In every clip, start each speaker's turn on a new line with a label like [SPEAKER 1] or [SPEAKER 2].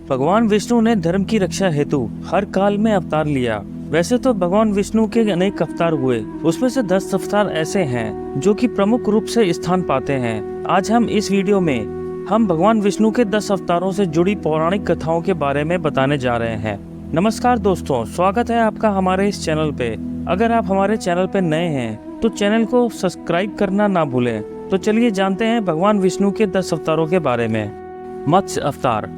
[SPEAKER 1] भगवान विष्णु ने धर्म की रक्षा हेतु हर काल में अवतार लिया। वैसे तो भगवान विष्णु के अनेक अवतार हुए, उसमें से 10 अवतार ऐसे हैं जो कि प्रमुख रूप से स्थान पाते हैं। आज हम इस वीडियो में भगवान विष्णु के 10 अवतारों से जुड़ी पौराणिक कथाओं के बारे में बताने जा रहे हैं। नमस्कार दोस्तों, स्वागत है आपका हमारे इस चैनल पे। अगर आप हमारे चैनल पे नए हैं तो चैनल को सब्सक्राइब करना ना भूलें। तो चलिए जानते हैं भगवान विष्णु के 10 अवतारों के बारे में। मत्स्य अवतार।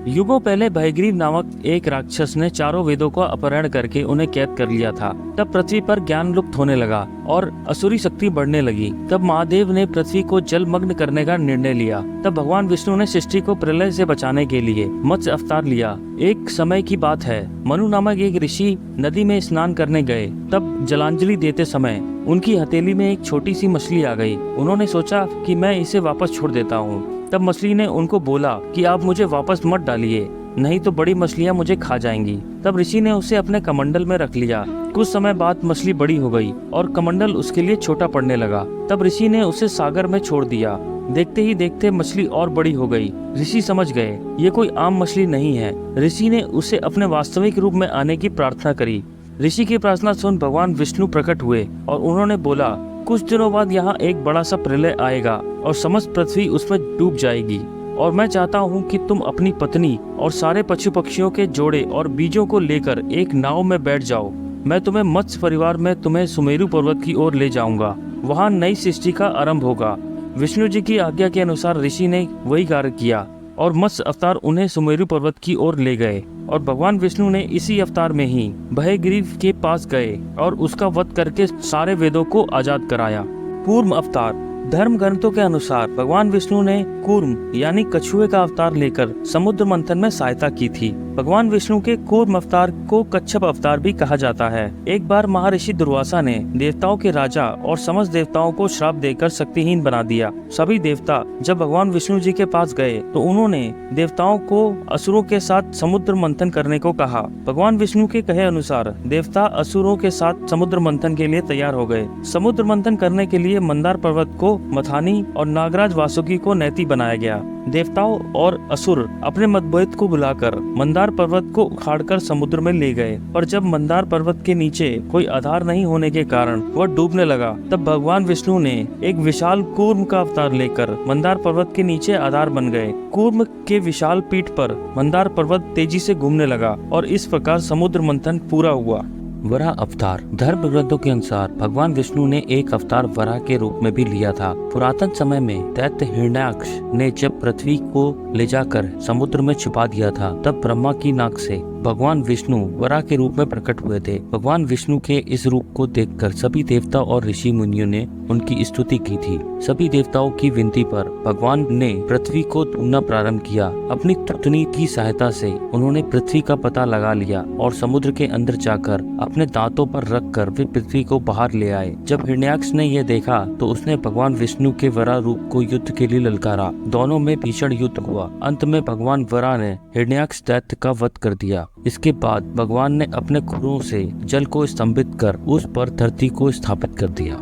[SPEAKER 1] युगों पहले भयग्रीव नामक एक राक्षस ने चारों वेदों का अपहरण करके उन्हें कैद कर लिया था। तब पृथ्वी पर ज्ञान लुप्त होने लगा और असुरी शक्ति बढ़ने लगी। तब महादेव ने पृथ्वी को जलमग्न करने का निर्णय लिया। तब भगवान विष्णु ने सृष्टि को प्रलय से बचाने के लिए मत्स्य अवतार लिया। एक समय की बात है, मनु नामक एक ऋषि नदी में स्नान करने गए। तब जलांजलि देते समय उनकी हथेली में एक छोटी सी मछली आ गई। उन्होंने सोचा कि मैं इसे वापस छोड़ देता हूँ। तब मछली ने उनको बोला कि आप मुझे वापस मत डालिए, नहीं तो बड़ी मछलियाँ मुझे खा जाएंगी। तब ऋषि ने उसे अपने कमंडल में रख लिया। कुछ समय बाद मछली बड़ी हो गई और कमंडल उसके लिए छोटा पड़ने लगा। तब ऋषि ने उसे सागर में छोड़ दिया। देखते ही देखते मछली और बड़ी हो गई। ऋषि समझ गए ये कोई आम मछली नहीं है। ऋषि ने उसे अपने वास्तविक रूप में आने की प्रार्थना करी। ऋषि की प्रार्थना सुन भगवान विष्णु प्रकट हुए और उन्होंने बोला, कुछ दिनों बाद यहाँ एक बड़ा सा प्रलय आएगा और समस्त पृथ्वी उसमें डूब जाएगी, और मैं चाहता हूँ कि तुम अपनी पत्नी और सारे पशु पक्षियों के जोड़े और बीजों को लेकर एक नाव में बैठ जाओ। मैं तुम्हें मत्स्य परिवार में तुम्हें सुमेरु पर्वत की ओर ले जाऊंगा। वहाँ नई सृष्टि का आरंभ होगा। विष्णु जी की आज्ञा के अनुसार ऋषि ने वही कार्य किया और मत्स्य अवतार उन्हें सुमेरु पर्वत की ओर ले गए। और भगवान विष्णु ने इसी अवतार में ही भयग्रीव के पास गए और उसका वध करके सारे वेदों को आजाद कराया। कूर्म अवतार। धर्म ग्रंथों के अनुसार भगवान विष्णु ने कूर्म यानी कछुए का अवतार लेकर समुद्र मंथन में सहायता की थी। भगवान विष्णु के कूर्म अवतार को कच्छप अवतार भी कहा जाता है। एक बार महर्षि दुर्वासा ने देवताओं के राजा और समस्त देवताओं को श्राप देकर शक्तिहीन बना दिया। सभी देवता जब भगवान विष्णु जी के पास गए तो उन्होंने देवताओं को असुरों के साथ समुद्र मंथन करने को कहा। भगवान विष्णु के कहे अनुसार देवता असुरों के साथ समुद्र मंथन के लिए तैयार हो गए। समुद्र मंथन करने के लिए मंदार पर्वत को मथानी और नागराज वासुकी को नैति बनाया गया। देवताओं और असुर अपने मतभेद को बुलाकर मंदार पर्वत को उखाड़कर समुद्र में ले गए। और जब मंदार पर्वत के नीचे कोई आधार नहीं होने के कारण वह डूबने लगा, तब भगवान विष्णु ने एक विशाल कूर्म का अवतार लेकर मंदार पर्वत के नीचे आधार बन गए। कूर्म के विशाल पीठ पर मंदार पर्वत तेजी से घूमने लगा और इस प्रकार समुद्र मंथन पूरा हुआ। वराह अवतार। धर्म ग्रंथों के अनुसार भगवान विष्णु ने एक अवतार वराह के रूप में भी लिया था। पुरातन समय में दैत्य हिरण्याक्ष ने जब पृथ्वी को ले जाकर समुद्र में छुपा दिया था, तब ब्रह्मा की नाक से भगवान विष्णु वराह के रूप में प्रकट हुए थे। भगवान विष्णु के इस रूप को देखकर सभी देवता और ऋषि मुनियों ने उनकी स्तुति की थी। सभी देवताओं की विनती पर भगवान ने पृथ्वी को ढूंढना प्रारंभ किया। अपनी तुतनी की सहायता से उन्होंने पृथ्वी का पता लगा लिया और समुद्र के अंदर जाकर अपने दांतों पर रखकर वे पृथ्वी को बाहर ले आए। जब हिरण्याक्ष ने यह देखा तो उसने भगवान विष्णु के वराह रूप को युद्ध के लिए ललकारा। दोनों में भीषण युद्ध हुआ। अंत में भगवान वराह ने हिरण्याक्ष दैत्य का वध कर दिया। इसके बाद भगवान ने अपने खुरों से जल को स्तंभित कर उस पर धरती को स्थापित कर दिया।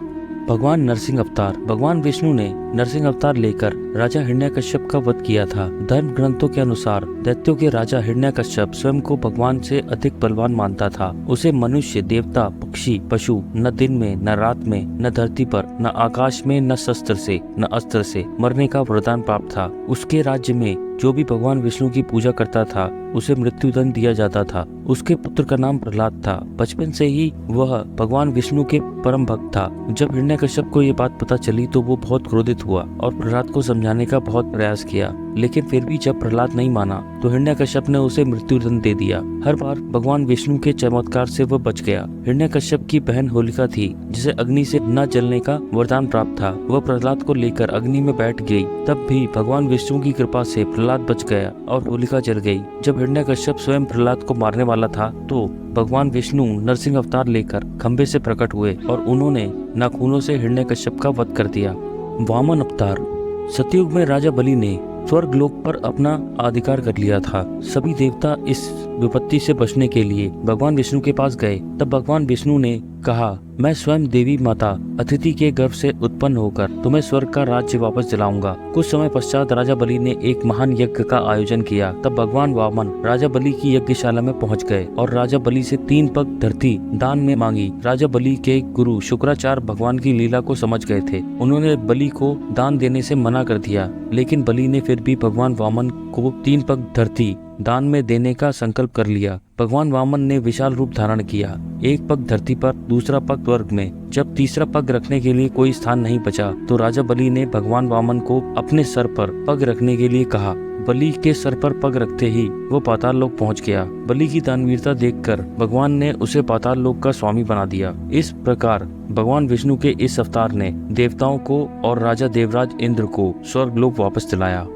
[SPEAKER 1] भगवान नरसिंह अवतार। भगवान विष्णु ने नरसिंह अवतार लेकर राजा हिरण्यकश्यप का वध किया था। धर्म ग्रंथों के अनुसार दैत्यों के राजा हिरण्यकश्यप स्वयं को भगवान से अधिक बलवान मानता था। उसे मनुष्य, देवता, पक्षी, पशु न दिन में न रात में न धरती पर न आकाश में न शस्त्र से न अस्त्र से मरने का वरदान प्राप्त था। उसके राज्य में जो भी भगवान विष्णु की पूजा करता था उसे मृत्युदंड दिया जाता था। उसके पुत्र का नाम प्रहलाद था। बचपन से ही वह भगवान विष्णु के परम भक्त था। जब हिरण्यकश्यप को ये बात पता चली तो वो बहुत क्रोधित हुआ और प्रहलाद को समझाने का बहुत प्रयास किया, लेकिन फिर भी जब प्रहलाद नहीं माना तो हिरण्यकश्यप ने उसे मृत्युदंड दे दिया। हर बार भगवान विष्णु के चमत्कार से वह बच गया। हिरण्यकश्यप की बहन होलिका थी जिसे अग्नि से न जलने का वरदान प्राप्त था। वह प्रहलाद को लेकर अग्नि में बैठ गई। तब भी भगवान विष्णु की कृपा से प्रहलाद बच गया और होलिका जल गई। जब हिरण्यकश्यप स्वयं प्रहलाद को मारने वाला था तो भगवान विष्णु नरसिंह अवतार लेकर खंबे से प्रकट हुए और उन्होंने नाखूनों से हिरण्यकश्यप का वध कर दिया। वामन अवतार। सतयुग में राजा बलि ने स्वर्ग लोक पर अपना अधिकार कर लिया था। सभी देवता इस विपत्ति से बचने के लिए भगवान विष्णु के पास गए। तब भगवान विष्णु ने कहा, मैं स्वयं देवी माता अदिति के गर्भ से उत्पन्न होकर तुम्हें स्वर्ग का राज्य वापस दिलाऊंगा। कुछ समय पश्चात राजा बलि ने एक महान यज्ञ का आयोजन किया। तब भगवान वामन राजा बलि की यज्ञशाला में पहुंच गए और राजा बलि से 3 पग धरती दान में मांगी। राजा बलि के गुरु शुक्राचार्य भगवान की लीला को समझ गए थे। उन्होंने बलि को दान देने से मना कर दिया, लेकिन बलि ने फिर भी भगवान वामन को 3 पग धरती दान में देने का संकल्प कर लिया। भगवान वामन ने विशाल रूप धारण किया, एक पग धरती पर, दूसरा पग स्वर्ग में। जब तीसरा पग रखने के लिए कोई स्थान नहीं बचा तो राजा बलि ने भगवान वामन को अपने सर पर पग रखने के लिए कहा। बलि के सर पर पग रखते ही वो पाताल लोक पहुंच गया। बलि की दानवीरता देखकर भगवान ने उसे पाताल लोक का स्वामी बना दिया। इस प्रकार भगवान विष्णु के इस अवतार ने देवताओं को और राजा देवराज इंद्र को स्वर्ग लोक वापस दिलाया।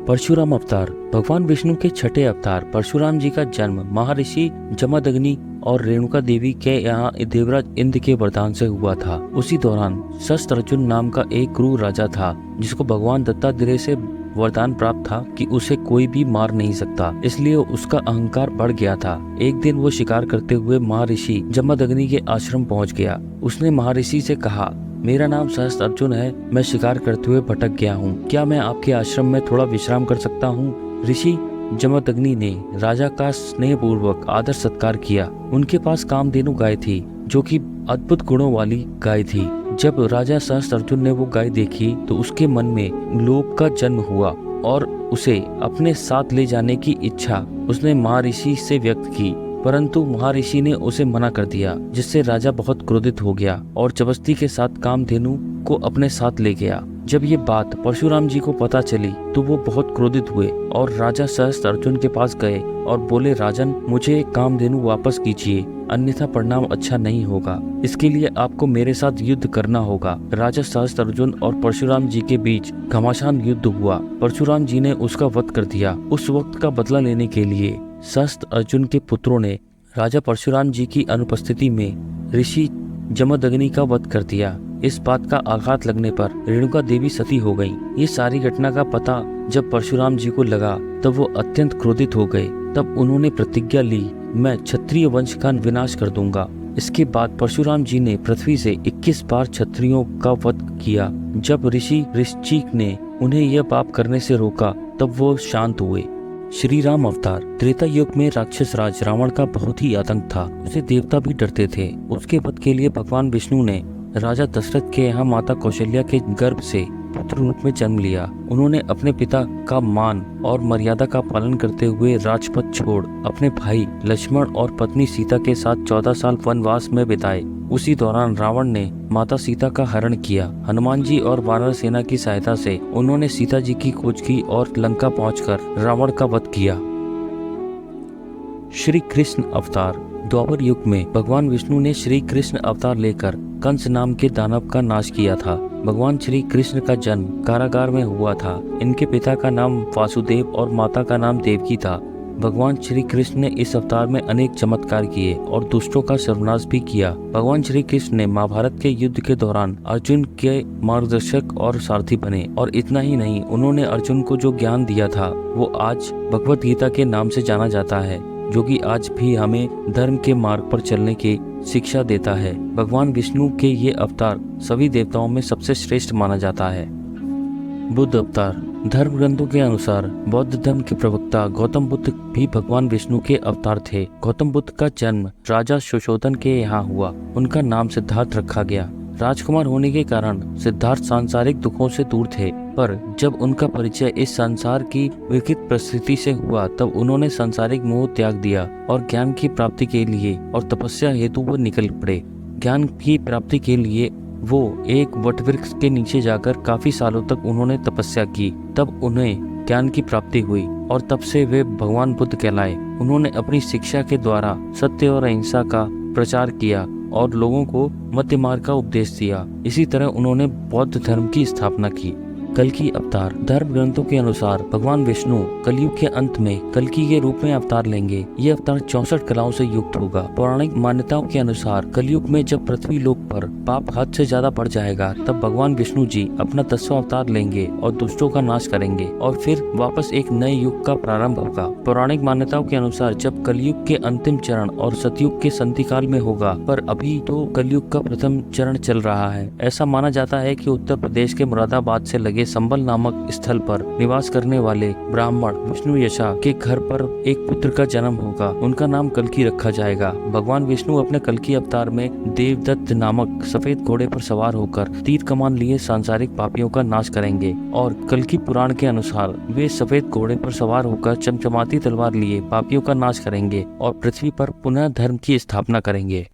[SPEAKER 1] परशुराम अवतार। भगवान विष्णु के छठे अवतार परशुराम जी का जन्म महर्षि जमदग्नि और रेणुका देवी के यहाँ देवराज इंद्र के वरदान से हुआ था। उसी दौरान शस्त्रर्जुन नाम का एक क्रूर राजा था, जिसको भगवान दत्तात्रेय से वरदान प्राप्त था कि उसे कोई भी मार नहीं सकता, इसलिए उसका अहंकार बढ़ गया था। एक दिन वो शिकार करते हुए महर्षि जमदग्नि के आश्रम पहुंच गया। उसने महर्षि से कहा, मेरा नाम सहस्त्र है, मैं शिकार करते हुए भटक गया हूँ, क्या मैं आपके आश्रम में थोड़ा विश्राम कर सकता हूँ? ऋषि जमदग्नि ने राजा का स्नेह पूर्वक आदर सत्कार किया। उनके पास कामधेनु गाय थी, जो कि अद्भुत गुणों वाली गाय थी। जब राजा सहस्त्र ने वो गाय देखी तो उसके मन में लोभ का जन्म हुआ और उसे अपने साथ ले जाने की इच्छा उसने महर्षि से व्यक्त की, परंतु महर्षि ने उसे मना कर दिया, जिससे राजा बहुत क्रोधित हो गया और जबरदस्ती के साथ कामधेनु को अपने साथ ले गया। जब ये बात परशुराम जी को पता चली तो वो बहुत क्रोधित हुए और राजा सहस्त्र के पास गए और बोले, राजन, मुझे कामधेनु वापस कीजिए, अन्यथा परिणाम अच्छा नहीं होगा। इसके लिए आपको मेरे साथ युद्ध करना होगा। राजा सहस्त्र और परशुराम जी के बीच घमासान युद्ध हुआ। परशुराम जी ने उसका वध कर दिया। उस वक्त का बदला लेने के लिए सहस्त्र के पुत्रों ने राजा परशुराम जी की अनुपस्थिति में ऋषि जमदग्नि का वध कर दिया। इस बात का आघात लगने पर रेणुका देवी सती हो गई। ये सारी घटना का पता जब परशुराम जी को लगा तब वो अत्यंत क्रोधित हो गए। तब उन्होंने प्रतिज्ञा ली, मैं क्षत्रिय वंश का विनाश कर दूंगा। इसके बाद परशुराम जी ने पृथ्वी से 21 बार क्षत्रियों का वध किया। जब ऋषि ऋषिक ने उन्हें यह पाप करने से रोका तब वो शांत हुए। श्री राम अवतार। त्रेता युग में राक्षस राज रावण का बहुत ही आतंक था, उसे देवता भी डरते थे। उसके वध के लिए भगवान विष्णु ने राजा दशरथ के यहाँ माता कौशल्या के गर्भ से पुत्र रूप में जन्म लिया। उन्होंने अपने पिता का मान और मर्यादा का पालन करते हुए राजपथ छोड़ अपने भाई लक्ष्मण और पत्नी सीता के साथ 14 साल वनवास में बिताए। उसी दौरान रावण ने माता सीता का हरण किया। हनुमान जी और वानर सेना की सहायता से उन्होंने सीता जी की खोज की और लंका पहुंचकर रावण का वध किया। श्री कृष्ण अवतार। द्वापर युग में भगवान विष्णु ने श्री कृष्ण अवतार लेकर कंस नाम के दानव का नाश किया था। भगवान श्री कृष्ण का जन्म कारागार में हुआ था। इनके पिता का नाम वासुदेव और माता का नाम देवकी था। भगवान श्री कृष्ण ने इस अवतार में अनेक चमत्कार किए और दुष्टों का सर्वनाश भी किया। भगवान श्री कृष्ण ने महाभारत के युद्ध के दौरान अर्जुन के मार्गदर्शक और सारथी बने। और इतना ही नहीं, उन्होंने अर्जुन को जो ज्ञान दिया था वो आज भगवत गीता के नाम से जाना जाता है, जो कि आज भी हमें धर्म के मार्ग पर चलने की शिक्षा देता है। भगवान विष्णु के ये अवतार सभी देवताओं में सबसे श्रेष्ठ माना जाता है। बुद्ध अवतार। धर्म ग्रंथों के अनुसार बौद्ध धर्म के प्रवक्ता गौतम बुद्ध भी भगवान विष्णु के अवतार थे। गौतम बुद्ध का जन्म राजा सुशोधन के यहाँ हुआ। उनका नाम सिद्धार्थ रखा गया। राजकुमार होने के कारण सिद्धार्थ सांसारिक दुखों से दूर थे, पर जब उनका परिचय इस संसार की विकृत परिस्थिति से हुआ तब उन्होंने सांसारिक मोह त्याग दिया और ज्ञान की प्राप्ति के लिए और तपस्या हेतु वो निकल पड़े। ज्ञान की प्राप्ति के लिए वो एक वटवृक्ष के नीचे जाकर काफी सालों तक उन्होंने तपस्या की। तब उन्हें ज्ञान की प्राप्ति हुई और तब से वे भगवान बुद्ध कहलाए। उन्होंने अपनी शिक्षा के द्वारा सत्य और अहिंसा का प्रचार किया और लोगों को मध्य मार्ग का उपदेश दिया। इसी तरह उन्होंने बौद्ध धर्म की स्थापना की। कल्कि अवतार। धर्म ग्रंथों के अनुसार भगवान विष्णु कलयुग के अंत में कल्कि के रूप में अवतार लेंगे। ये अवतार 64 कलाओं से युक्त होगा। पौराणिक मान्यताओं के अनुसार कलयुग में जब पृथ्वी लोक पर पाप हद से ज्यादा बढ़ जाएगा, तब भगवान विष्णु जी अपना 10वां अवतार लेंगे और दुष्टों का नाश करेंगे और फिर वापस एक नए युग का प्रारंभ होगा। पौराणिक मान्यताओं के अनुसार जब कलयुग के अंतिम चरण और सतयुग के संधिकाल में होगा, पर अभी तो कलयुग का प्रथम चरण चल रहा है। ऐसा माना जाता है कि उत्तर प्रदेश के मुरादाबाद से लगे संबल नामक स्थल पर निवास करने वाले ब्राह्मण विष्णु यशा के घर पर एक पुत्र का जन्म होगा। उनका नाम कल्कि रखा जाएगा। भगवान विष्णु अपने कल्कि अवतार में देवदत्त नामक सफेद घोड़े पर सवार होकर तीर कमान लिए सांसारिक पापियों का नाश करेंगे और कल्कि पुराण के अनुसार वे सफेद घोड़े पर सवार होकर चमचमाती तलवार लिए पापियों का नाश करेंगे और पृथ्वी पर पुनः धर्म की स्थापना करेंगे।